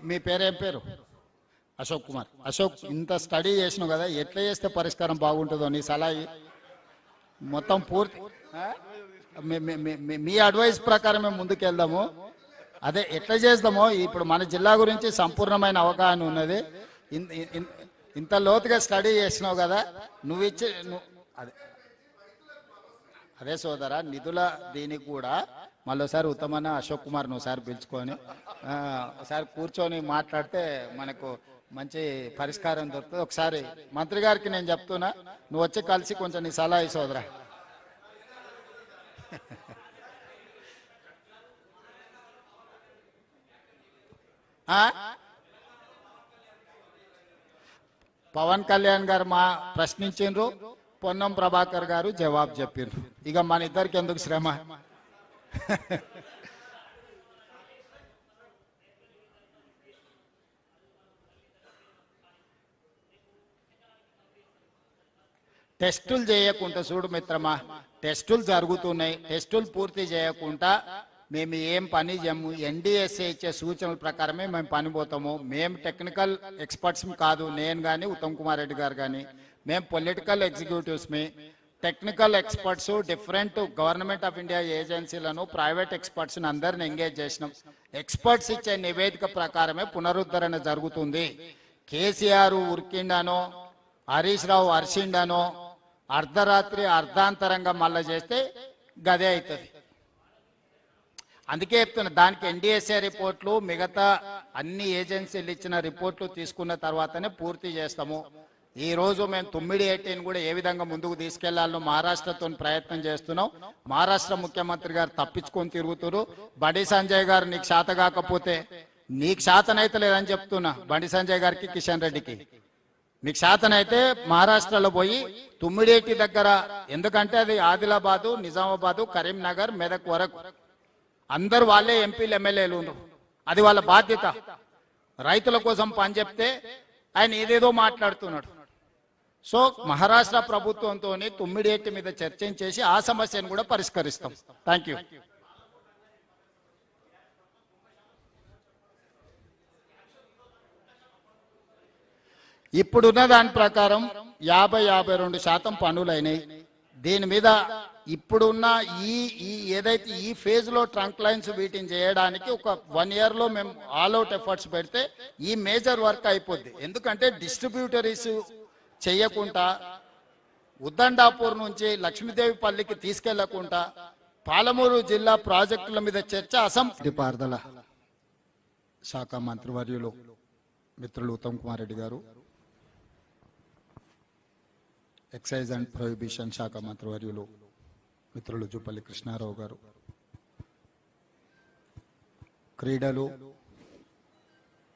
మీ పేరేం పేరు? అశోక్ కుమార్. అశోక్, ఇంత స్టడీ చేసినావు కదా, ఎట్లా చేస్తే పరిష్కారం బాగుంటుందో నీ సలహా మొత్తం పూర్తి మీ అడ్వైస్ ప్రకారమే ముందుకెళ్దాము. అదే ఎట్లా చేద్దామో, ఇప్పుడు మన జిల్లా గురించి సంపూర్ణమైన అవగాహన ఉన్నది. ఇంత లోతుగా స్టడీ చేసినావు కదా, నువ్వు ఇచ్చే అదే అదే సోదరా, నిధుల దీనికి కూడా మళ్ళీసారి ఉత్తమన్న అశోక్ కుమార్ని ఒకసారి పిలుచుకొని ఒకసారి కూర్చొని మాట్లాడితే మనకు మంచి పరిష్కారం దొరుకుతుంది. ఒకసారి మంత్రి గారికి నేను చెప్తున్నా, నువ్వు వచ్చి కలిసి కొంచెం నీ సలహా ఈ సోదరా. పవన్ కళ్యాణ్ గారు మా ప్రశ్నించిండ్రు, పొన్నం ప్రభాకర్ గారు జవాబు చెప్పిండ్రు. ఇక మన ఇద్దరికి ఎందుకు శ్రమ? టెస్టులు చేయకుండా చూడు మిత్రమా, టెస్టులు జరుగుతున్నాయి. టెస్టులు పూర్తి చేయకుండా మేము ఏం పని చేయము. ఎన్డీఎస్ఏ ఇచ్చే సూచనల ప్రకారమే మేము పని పోతాము. మేము టెక్నికల్ ఎక్స్పర్ట్స్ కాదు, నేను కానీ ఉత్తమ్ కుమార్ రెడ్డి గారు కానీ. మేము పొలిటికల్ ఎగ్జిక్యూటివ్స్మి. Technical experts different government of India ఏజెన్సీలను, ప్రైవేట్ ఎక్స్పర్ట్స్ని అందరిని ఎంగేజ్ చేసినాం. ఎక్స్పర్ట్స్ ఇచ్చే నివేదిక ప్రకారమే పునరుద్ధరణ జరుగుతుంది. కేసీఆర్ ఉరికిండానో, హరీష్ రావు అరిసిండానో, అర్ధరాత్రి అర్ధాంతరంగా మళ్ళా చేస్తే గదే అవుతుంది. అందుకే చెప్తున్నా, దానికి ఎన్డీఎస్ఏ రిపోర్ట్లు, మిగతా అన్ని ఏజెన్సీలు ఇచ్చిన రిపోర్ట్లు తీసుకున్న తర్వాతనే పూర్తి చేస్తాము. ఈ రోజు మేము 9/18 కూడా ఏ విధంగా ముందుకు తీసుకెళ్లాలో మహారాష్ట్రతో ప్రయత్నం చేస్తున్నాం. మహారాష్ట్ర ముఖ్యమంత్రి గారు తప్పించుకొని తిరుగుతున్నారు. బండి సంజయ్ గారు నీకు శాత కాకపోతే, నీకు శాతనైతే లేదని చెప్తున్నా బండి సంజయ్ గారికి, కిషన్ రెడ్డికి. మీకు శాతనైతే మహారాష్ట్రలో పోయి 9/18 దగ్గర, ఎందుకంటే అది ఆదిలాబాదు, నిజామాబాదు, కరీంనగర్, మెదక్ వరకు అందరు వాళ్ళే ఎంపీలు, ఎమ్మెల్యేలు ఉన్నారు. అది వాళ్ళ బాధ్యత. రైతుల కోసం పని చెప్తే ఆయన ఏదేదో మాట్లాడుతున్నాడు. సో మహారాష్ట్ర ప్రభుత్వంతో 9/18 మీద చర్చించేసి ఆ సమస్యను కూడా పరిష్కరిస్తాం. Thank you. ఇప్పుడున్న దాని ప్రకారం 50-52% పనులైనాయి. దీని మీద ఇప్పుడున్న ఈ ఏదైతే ఈ ఫేజ్ లో ట్రంక్ లైన్స్ వీటిని చేయడానికి ఒక 1 year లో మేము ఆల్ అవుట్ ఎఫర్ట్స్ పెడితే ఈ మేజర్ వర్క్ అయిపోద్ది. ఎందుకంటే డిస్ట్రిబ్యూటరీస్ చేయకుండా, ఉద్దండాపూర్ నుంచి లక్ష్మీదేవిపల్లికి తీసుకెళ్లకుండా, పాలమూరు జిల్లా ప్రాజెక్టుల మీద చర్చ పారుదల శాఖ మంత్రివర్యులు మిత్రులు ఉత్తమ్ కుమార్ రెడ్డి గారు, ఎక్సైజ్ అండ్ ప్రొహిబిషన్ శాఖ మంత్రివర్యులు మిత్రులు జూపల్లి కృష్ణారావు గారు, క్రీడలు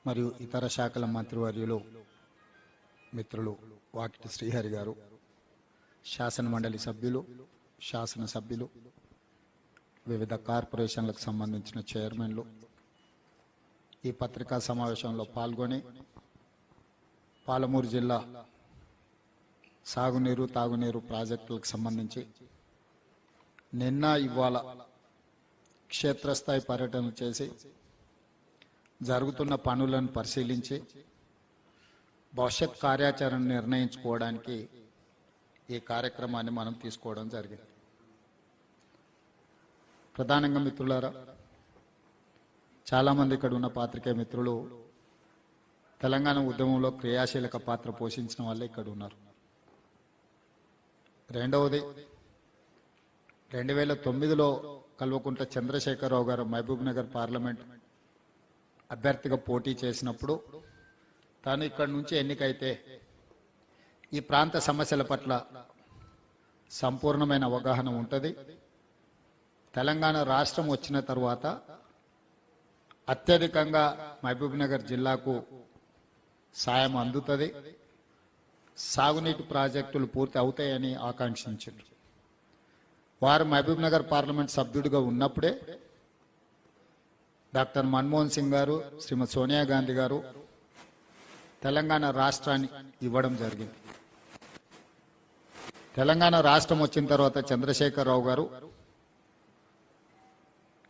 మరియు ఇతర శాఖల మంత్రివర్యులు మిత్రులు వాకిటి శ్రీహరి గారు, శాసన మండలి సభ్యులు, శాసనసభ్యులు, వివిధ కార్పొరేషన్లకు సంబంధించిన చైర్మన్లు ఈ పత్రికా సమావేశంలో పాల్గొని పాలమూరు జిల్లా సాగునీరు, తాగునీరు ప్రాజెక్టులకు సంబంధించి నిన్న ఇవాళ క్షేత్రస్థాయి పర్యటన చేసి జరుగుతున్న పనులను పరిశీలించి భవిష్యత్ కార్యాచరణ నిర్ణయించుకోవడానికి ఈ కార్యక్రమాన్ని మనం తీసుకోవడం జరిగింది. ప్రధానంగా మిత్రులారా, చాలామంది ఇక్కడ ఉన్న పాత్రికేయ మిత్రులు తెలంగాణ ఉద్యమంలో క్రియాశీలక పాత్ర పోషించిన వాళ్ళే ఇక్కడ ఉన్నారు. రెండవది, 2009లో కల్వకుంట్ల చంద్రశేఖరరావు గారు మహబూబ్ నగర్ పార్లమెంట్ అభ్యర్థిగా పోటీ చేసినప్పుడు తాను ఇక్కడి నుంచి ఎన్నికైతే ఈ ప్రాంత సమస్యల పట్ల సంపూర్ణమైన అవగాహన ఉంటుంది. తెలంగాణ రాష్ట్రం వచ్చిన తర్వాత అత్యధికంగా మహబూబ్ నగర్ జిల్లాకు సాయం అందుతుంది, సాగునీటి ప్రాజెక్టులు పూర్తి అవుతాయని ఆకాంక్షించారు. వారు మహబూబ్ నగర్ పార్లమెంట్ సభ్యుడిగా ఉన్నప్పుడే డాక్టర్ మన్మోహన్ సింగ్ గారు, శ్రీమతి సోనియా గాంధీ గారు తెలంగాణ రాష్ట్రాన్ని ఇవ్వడం జరిగింది. తెలంగాణ రాష్ట్రం వచ్చిన తర్వాత చంద్రశేఖరరావు గారు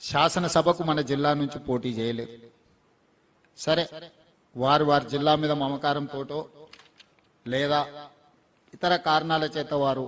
శాసనసభకు మన జిల్లా నుంచి పోటీ చేయలేదు. సరే, వారి వారి జిల్లా మీద మమకారంతోటో లేదా ఇతర కారణాల చేత వారు